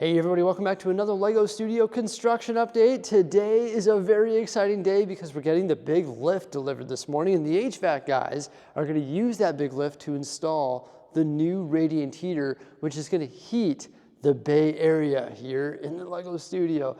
Hey everybody, welcome back to another LEGO Studio construction update. Today is a very exciting day because we're getting the big lift delivered this morning, and the HVAC guys are going to use that big lift to install the new radiant heater, which is going to heat the Bay Area here in the LEGO Studio.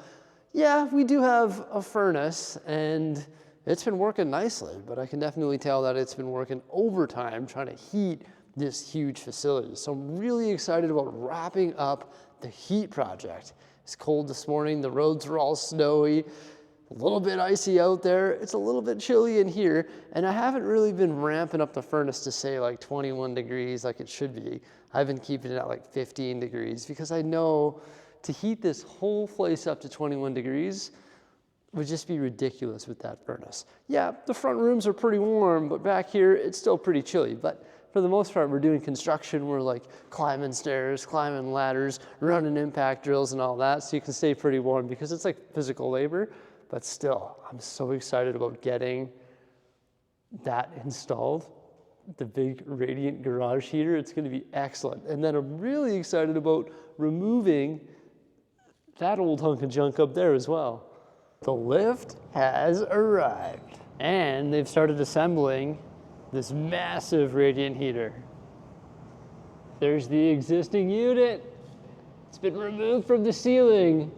Yeah, we do have a furnace and it's been working nicely, but I can definitely tell that it's been working overtime trying to heat this huge facility. So I'm really excited about wrapping up the heat project. It's cold this morning, the roads are all snowy, a little bit icy out there, it's a little bit chilly in here, and I haven't really been ramping up the furnace to say like 21 degrees like it should be. I've been keeping it at like 15 degrees because I know to heat this whole place up to 21 degrees would just be ridiculous with that furnace. Yeah, the front rooms are pretty warm, but back here it's still pretty chilly. But for the most part, we're doing construction. We're like climbing stairs, climbing ladders, running impact drills and all that, so you can stay pretty warm because it's like physical labor. But still, I'm so excited about getting that installed, the big radiant garage heater. It's going to be excellent. And then I'm really excited about removing that old hunk of junk up there as well. The lift has arrived, and they've started assembling this massive radiant heater. There's the existing unit. It's been removed from the ceiling,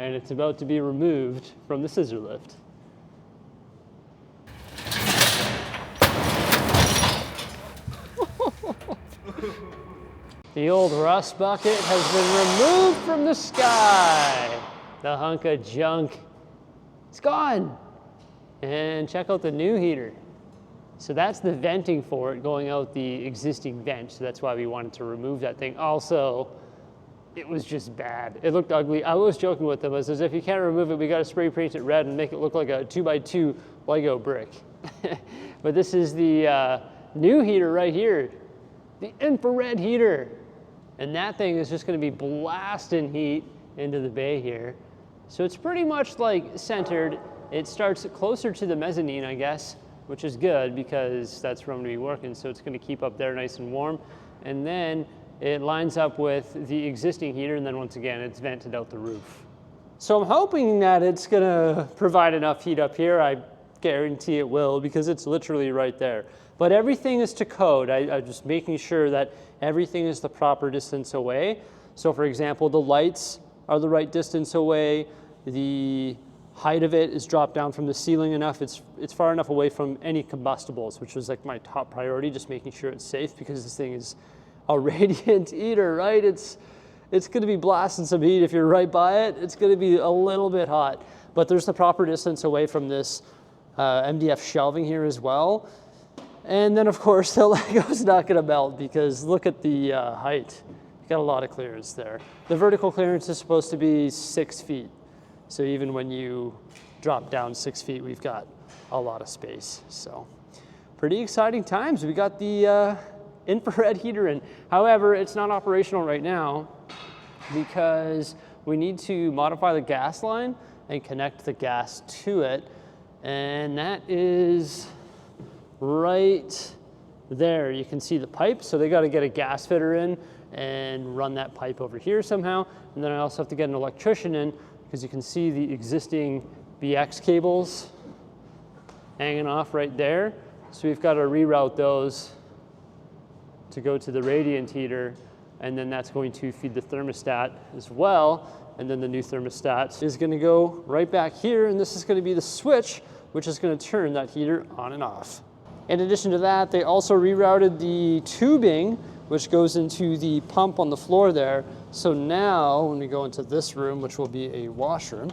and it's about to be removed from the scissor lift. The old rust bucket has been removed from the sky. The hunk of junk, it's gone. And check out the new heater. So that's the venting for it, going out the existing vent. So that's why we wanted to remove that thing. Also, it was just bad. It looked ugly. I was joking with them. I says, if you can't remove it, we got to spray paint it red and make it look like a 2x2 Lego brick. But this is the new heater right here, the infrared heater. And that thing is just going to be blasting heat into the bay here. So it's pretty much like centered. It starts closer to the mezzanine, I guess, which is good because that's where I'm going to be working. So it's going to keep up there nice and warm. And then it lines up with the existing heater, and then once again, it's vented out the roof. So I'm hoping that it's going to provide enough heat up here. I guarantee it will because it's literally right there. But everything is to code. I'm just making sure that everything is the proper distance away. So for example, the lights are the right distance away. The height of it is dropped down from the ceiling enough. It's far enough away from any combustibles, which was like my top priority, just making sure it's safe because this thing is a radiant heater, right? It's going to be blasting some heat. If you're right by it, it's going to be a little bit hot. But there's the proper distance away from this MDF shelving here as well. And then of course the Lego's not going to melt because look at the height. You got a lot of clearance there. The vertical clearance is supposed to be 6 feet. So even when you drop down 6 feet, we've got a lot of space. So pretty exciting times. We got the infrared heater in. However, it's not operational right now because we need to modify the gas line and connect the gas to it. And that is right there. You can see the pipe. So they got to get a gas fitter in and run that pipe over here somehow. And then I also have to get an electrician in because you can see the existing BX cables hanging off right there. So we've got to reroute those to go to the radiant heater, and then that's going to feed the thermostat as well. And then the new thermostat is going to go right back here, and this is going to be the switch, which is going to turn that heater on and off. In addition to that, they also rerouted the tubing, which goes into the pump on the floor there. So now when we go into this room, which will be a washroom,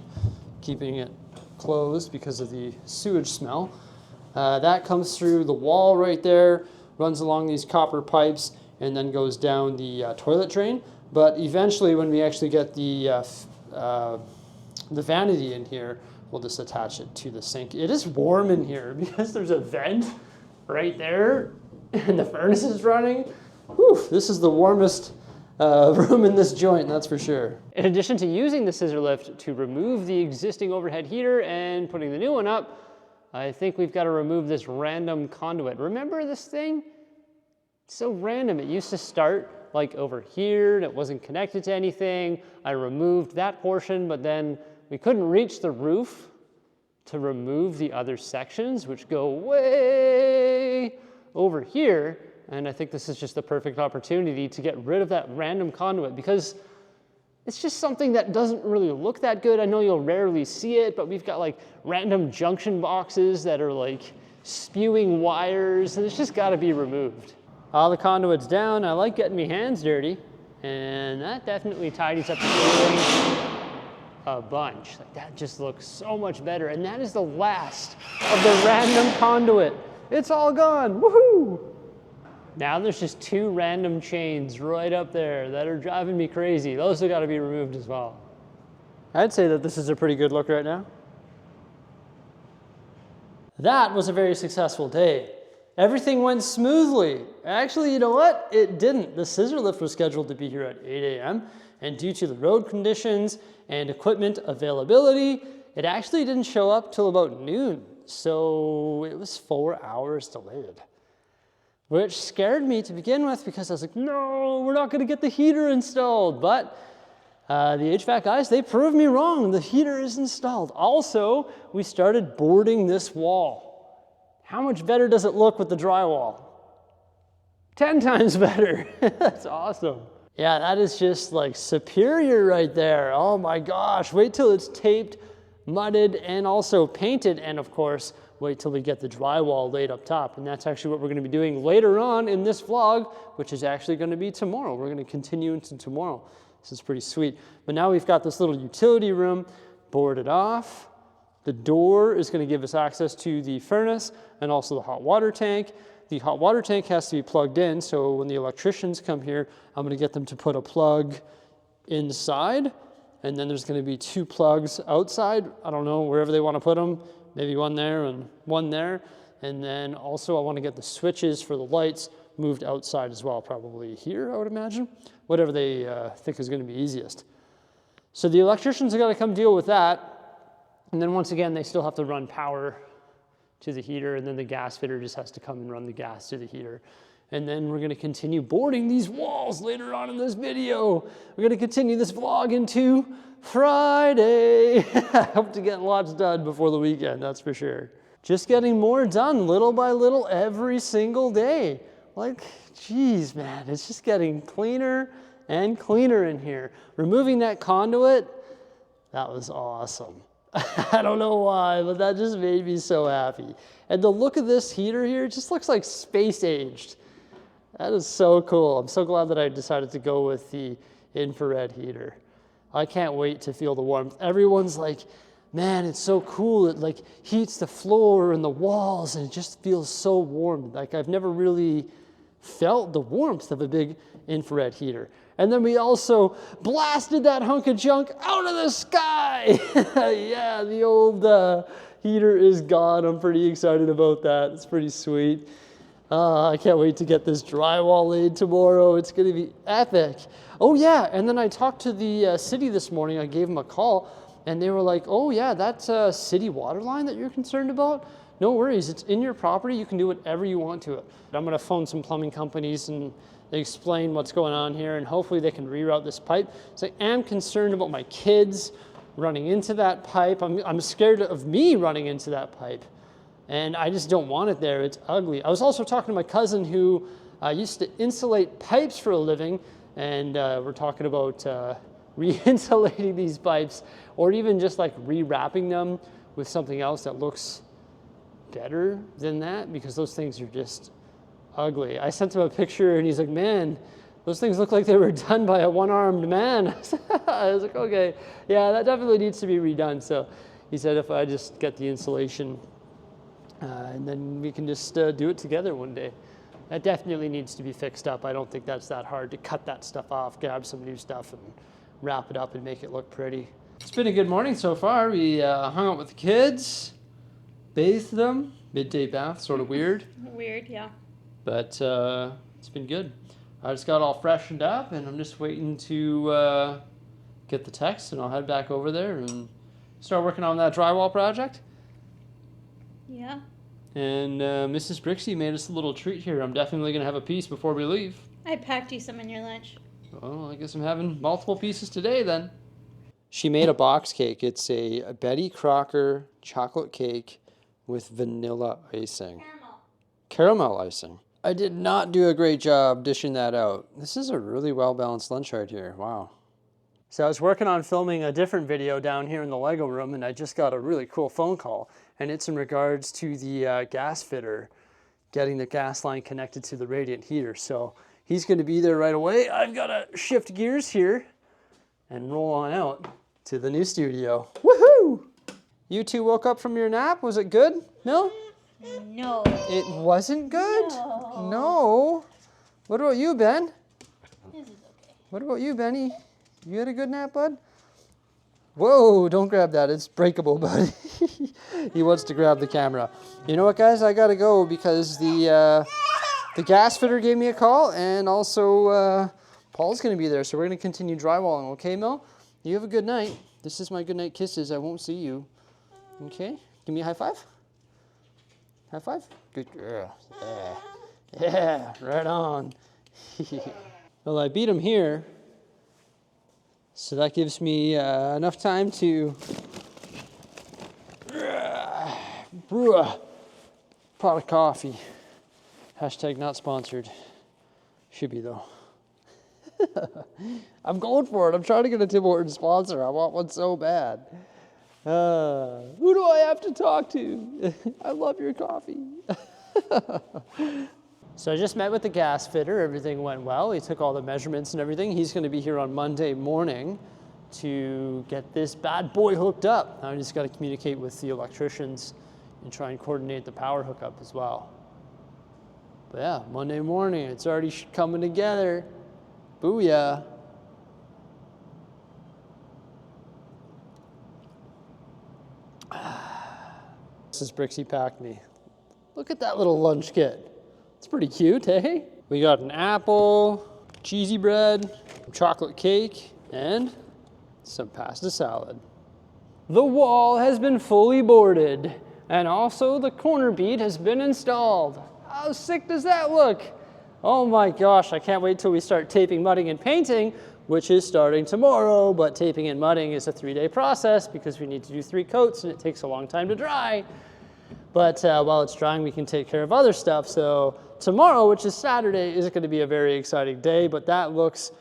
keeping it closed because of the sewage smell, that comes through the wall right there, runs along these copper pipes, and then goes down the toilet drain. But eventually when we actually get the vanity in here, we'll just attach it to the sink. It is warm in here because there's a vent right there and the furnace is running. Whew, this is the warmest room in this joint, that's for sure. In addition to using the scissor lift to remove the existing overhead heater and putting the new one up, I think we've got to remove this random conduit. Remember this thing? So random. It used to start like over here and it wasn't connected to anything. I removed that portion, but then we couldn't reach the roof to remove the other sections, which go way over here. And I think this is just the perfect opportunity to get rid of that random conduit, because it's just something that doesn't really look that good. I know you'll rarely see it, but we've got like random junction boxes that are like spewing wires, and it's just gotta be removed. All the conduit's down. I like getting my hands dirty, and that definitely tidies up the ceiling a bunch. Like, that just looks so much better, and that is the last of the random conduit. It's all gone, woohoo! Now there's just 2 random chains right up there that are driving me crazy. Those have got to be removed as well. I'd say that this is a pretty good look right now. That was a very successful day. Everything went smoothly. Actually, you know what? It didn't. The scissor lift was scheduled to be here at 8 a.m. and due to the road conditions and equipment availability, it actually didn't show up till about noon. So it was 4 hours delayed, which scared me to begin with, because I was like, no, we're not gonna get the heater installed. But the HVAC guys, they proved me wrong. The heater is installed. Also, we started boarding this wall. How much better does it look with the drywall? 10 times better. That's awesome. Yeah, that is just like superior right there. Oh my gosh, wait till it's taped, mudded, and also painted. And of course, wait till we get the drywall laid up top. And that's actually what we're gonna be doing later on in this vlog, which is actually gonna be tomorrow. We're gonna continue into tomorrow. This is pretty sweet. But now we've got this little utility room boarded off. The door is gonna give us access to the furnace and also the hot water tank. The hot water tank has to be plugged in, so when the electricians come here, I'm gonna get them to put a plug inside, and then there's gonna be 2 plugs outside. I don't know, wherever they wanna put them, maybe one there and one there. And then also I wanna get the switches for the lights moved outside as well, probably here, I would imagine. Whatever they think is gonna be easiest. So the electricians are gonna come deal with that. And then once again, they still have to run power to the heater, and then the gas fitter just has to come and run the gas to the heater. And then we're gonna continue boarding these walls later on in this video. We're gonna continue this vlog into Friday. I hope to get lots done before the weekend, that's for sure. Just getting more done little by little every single day. Like, geez, man, it's just getting cleaner and cleaner in here. Removing that conduit, that was awesome. I don't know why, but that just made me so happy. And the look of this heater here, it just looks like space aged. That is so cool. I'm so glad that I decided to go with the infrared heater. I can't wait to feel the warmth. Everyone's like, man, it's so cool. It like heats the floor and the walls, and it just feels so warm. Like, I've never really felt the warmth of a big infrared heater. And then we also blasted that hunk of junk out of the sky. Yeah, the old heater is gone. I'm pretty excited about that. It's pretty sweet. I can't wait to get this drywall laid tomorrow. It's gonna be epic. Oh yeah, and then I talked to the city this morning. I gave them a call, and they were like, oh yeah, that's a city water line that you're concerned about? No worries, it's in your property. You can do whatever you want to it. I'm gonna phone some plumbing companies and explain what's going on here, and hopefully they can reroute this pipe. So I am concerned about my kids running into that pipe. I'm scared of me running into that pipe, and I just don't want it there. It's ugly. I was also talking to my cousin who used to insulate pipes for a living, and we're talking about re-insulating these pipes, or even just like rewrapping them with something else that looks better than that, because those things are just ugly. I sent him a picture and he's like, man, those things look like they were done by a one-armed man. I was like, okay, yeah, that definitely needs to be redone. So he said if I just get the insulation and then we can just do it together one day. That definitely needs to be fixed up. I don't think that's that hard to cut that stuff off, grab some new stuff and wrap it up and make it look pretty. It's been a good morning so far. We hung out with the kids, bathed them, midday bath, sort of weird. Weird, yeah. But it's been good. I just got all freshened up, and I'm just waiting to get the text, and I'll head back over there and start working on that drywall project. Yeah. And Mrs. Bricksie made us a little treat here. I'm definitely going to have a piece before we leave. I packed you some in your lunch. Well, I guess I'm having multiple pieces today then. She made a box cake. It's a Betty Crocker chocolate cake with vanilla icing. Caramel icing. I did not do a great job dishing that out. This is a really well-balanced lunch right here. Wow. So I was working on filming a different video down here in the Lego room, and I just got a really cool phone call. And it's in regards to the gas fitter getting the gas line connected to the radiant heater. So he's going to be there right away. I've got to shift gears here and roll on out to the new studio. Woohoo! You two woke up from your nap? Was it good? No? No. It wasn't good? No. No. What about you, Ben? This is okay. What about you, Benny? You had a good nap, bud? Whoa, don't grab that. It's breakable, buddy. He wants to grab the camera. You know what, guys? I got to go because the gas fitter gave me a call, and also Paul's going to be there, so we're going to continue drywalling. Okay, Mel? You have a good night. This is my good night kisses. I won't see you. Okay? Give me a high five. High five? Good girl. Yeah. Yeah, right on. Well, I beat him here. So that gives me enough time to brew a pot of coffee. Hashtag not sponsored. Should be though. I'm going for it. I'm trying to get a Tim Hortons sponsor. I want one so bad. Who do I have to talk to? I love your coffee. So I just met with the gas fitter. Everything went well. He took all the measurements and everything. He's going to be here on Monday morning to get this bad boy hooked up. Now I just got to communicate with the electricians and try and coordinate the power hookup as well. But yeah, Monday morning, it's already coming together. Booyah. Mrs. Bricksie packed me. Look at that little lunch kit. It's pretty cute, eh? We got an apple, cheesy bread, chocolate cake, and some pasta salad. The wall has been fully boarded, and also the corner bead has been installed. How sick does that look? Oh my gosh, I can't wait till we start taping, mudding, and painting, which is starting tomorrow, but taping and mudding is a 3-day process because we need to do 3 coats and it takes a long time to dry. But while it's drying, we can take care of other stuff. So tomorrow, which is Saturday, is going to be a very exciting day, but that looks,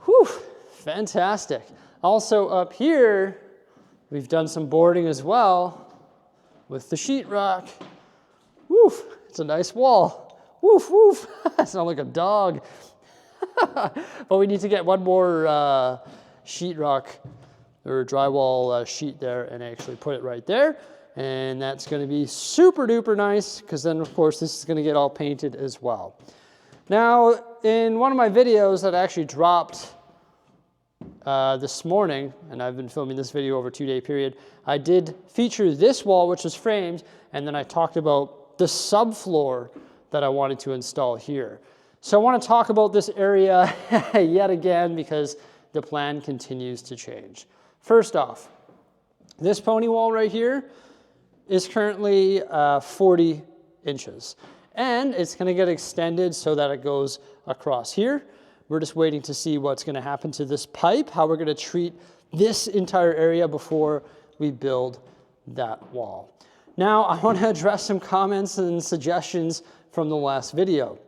whew, fantastic. Also up here, we've done some boarding as well with the sheetrock. Woof, it's a nice wall. Woof, woof, I sound like a dog. But we need to get one more sheetrock or drywall sheet there and actually put it right there. And that's going to be super duper nice because then of course this is going to get all painted as well. Now in one of my videos that I actually dropped this morning, and I've been filming this video over a 2-day period, I did feature this wall which was framed, and then I talked about the subfloor that I wanted to install here. So I want to talk about this area yet again because the plan continues to change. First off, this pony wall right here is currently 40 inches. And it's going to get extended so that it goes across here. We're just waiting to see what's going to happen to this pipe, how we're going to treat this entire area before we build that wall. Now, I want to address some comments and suggestions from the last video.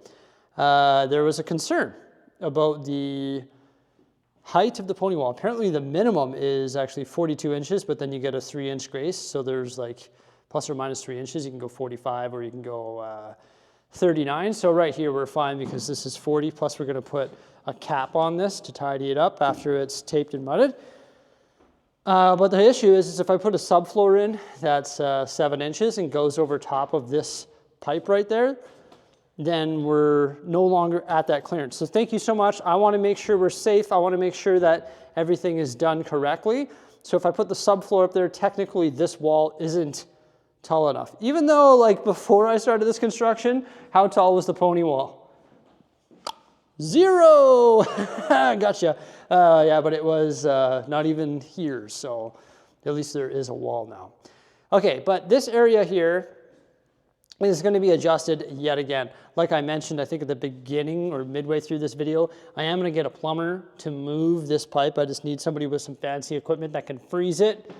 There was a concern about the height of the pony wall. Apparently the minimum is actually 42 inches, but then you get a 3-inch grace. So there's like plus or minus 3 inches. You can go 45 or you can go 39. So right here we're fine because this is 40, plus we're going to put a cap on this to tidy it up after it's taped and mudded. But the issue is if I put a subfloor in that's 7 inches and goes over top of this pipe right there, then we're no longer at that clearance. So thank you so much. I want to make sure we're safe. I want to make sure that everything is done correctly. So if I put the subfloor up there, technically this wall isn't tall enough. Even though, like, before I started this construction, how tall was the pony wall? 0! Gotcha. Yeah, but it was not even here, so at least there is a wall now. Okay, but this area here is going to be adjusted yet again. Like I mentioned, I think at the beginning or midway through this video, I am going to get a plumber to move this pipe. I just need somebody with some fancy equipment that can freeze it,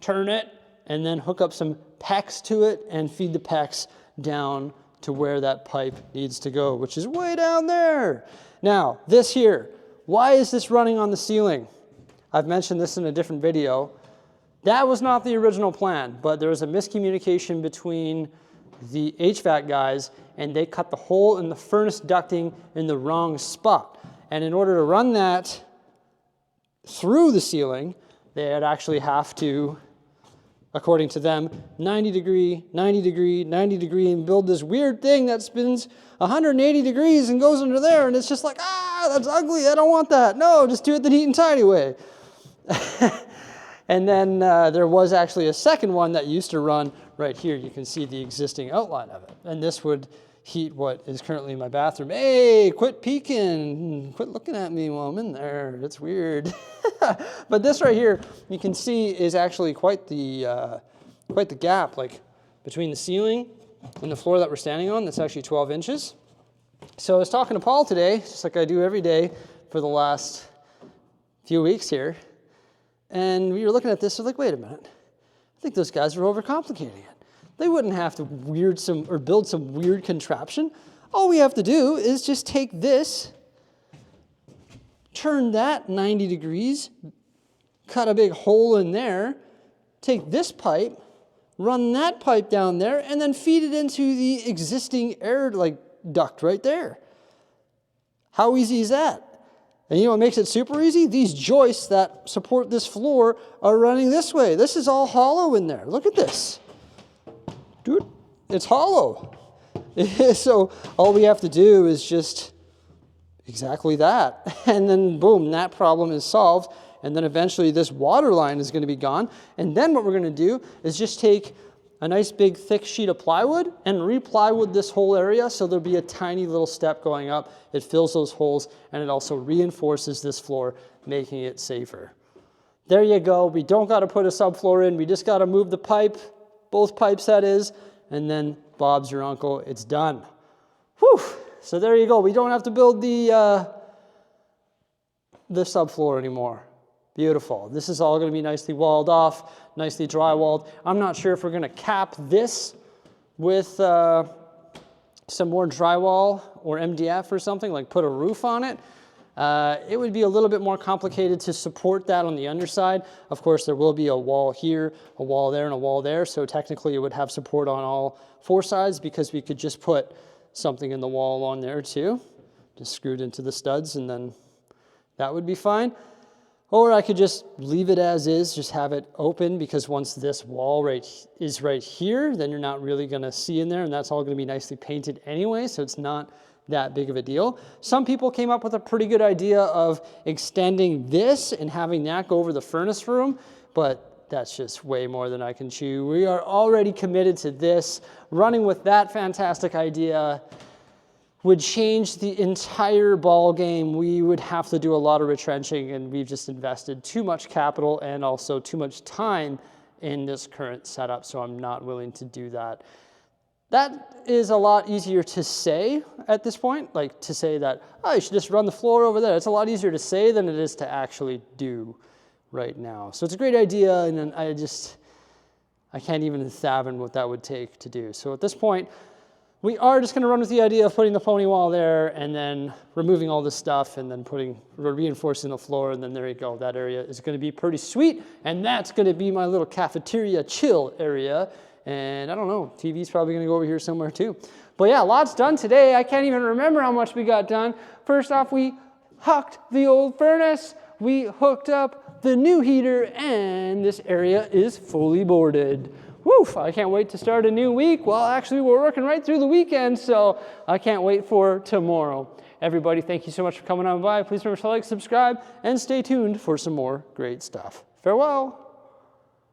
turn it, and then hook up some PEX to it and feed the PEX down to where that pipe needs to go, which is way down there. Now, this here, why is this running on the ceiling? I've mentioned this in a different video. That was not the original plan, but there was a miscommunication between the HVAC guys, and they cut the hole in the furnace ducting in the wrong spot. And in order to run that through the ceiling, they'd actually have to, according to them, 90 degree, 90 degree, 90 degree, and build this weird thing that spins 180 degrees and goes under there. And it's just like, that's ugly. I don't want that. No, just do it the neat and tidy way. And then there was actually a second one that used to run right here. You can see the existing outline of it. And this would heat what is currently in my bathroom. Hey, quit peeking. Quit looking at me while I'm in there. It's weird. But this right here, you can see is actually quite the gap, like between the ceiling and the floor that we're standing on. That's actually 12 inches. So I was talking to Paul today, just like I do every day for the last few weeks here. And we were looking at this, we're like, wait a minute. I think those guys are overcomplicating it. They wouldn't have to build some weird contraption. All we have to do is just take this, turn that 90 degrees, cut a big hole in there, take this pipe, run that pipe down there, and then feed it into the existing air duct right there. How easy is that? And you know what makes it super easy? These joists that support this floor are running this way. This is all hollow in there. Look at this. Dude, it's hollow. So all we have to do is just exactly that. And then boom, that problem is solved. And then eventually this water line is going to be gone. And then what we're going to do is just take a nice big thick sheet of plywood and re-plywood this whole area, so there'll be a tiny little step going up. It fills those holes, and it also reinforces this floor, making it safer. There you go. We don't got to put a subfloor in. We just got to move the pipe, both pipes that is, and then Bob's your uncle. It's done. Whew. So there you go. We don't have to build the subfloor anymore. Beautiful. This is all going to be nicely walled off, nicely drywalled. I'm not sure if we're going to cap this with some more drywall or MDF or something, like put a roof on it. It would be a little bit more complicated to support that on the underside. Of course, there will be a wall here, a wall there, and a wall there. So technically it would have support on all four sides, because we could just put something in the wall on there too, just screwed into the studs, and then that would be fine. Or I could just leave it as is, just have it open, because once this wall is right here, then you're not really going to see in there, and that's all going to be nicely painted anyway, so it's not that big of a deal. Some people came up with a pretty good idea of extending this and having that go over the furnace room, but that's just way more than I can chew. We are already committed to this. Running with that fantastic idea would change the entire ball game. We would have to do a lot of retrenching, and we've just invested too much capital and also too much time in this current setup, so I'm not willing to do that. That is a lot easier to say at this point, like to say that, oh, you should just run the floor over there. It's a lot easier to say than it is to actually do right now. So it's a great idea, and then I can't even fathom what that would take to do. So at this point, we are just going to run with the idea of putting the pony wall there and then removing all this stuff and then reinforcing the floor, and then there you go. That area is going to be pretty sweet, and that's going to be my little cafeteria chill area. And I don't know, TV's probably going to go over here somewhere too. But yeah, lots done today. I can't even remember how much we got done. First off, we hucked the old furnace. We hooked up the new heater, and this area is fully boarded. Woof, I can't wait to start a new week. Well, actually, we're working right through the weekend, so I can't wait for tomorrow. Everybody, thank you so much for coming on by. Please remember to like, subscribe, and stay tuned for some more great stuff. Farewell.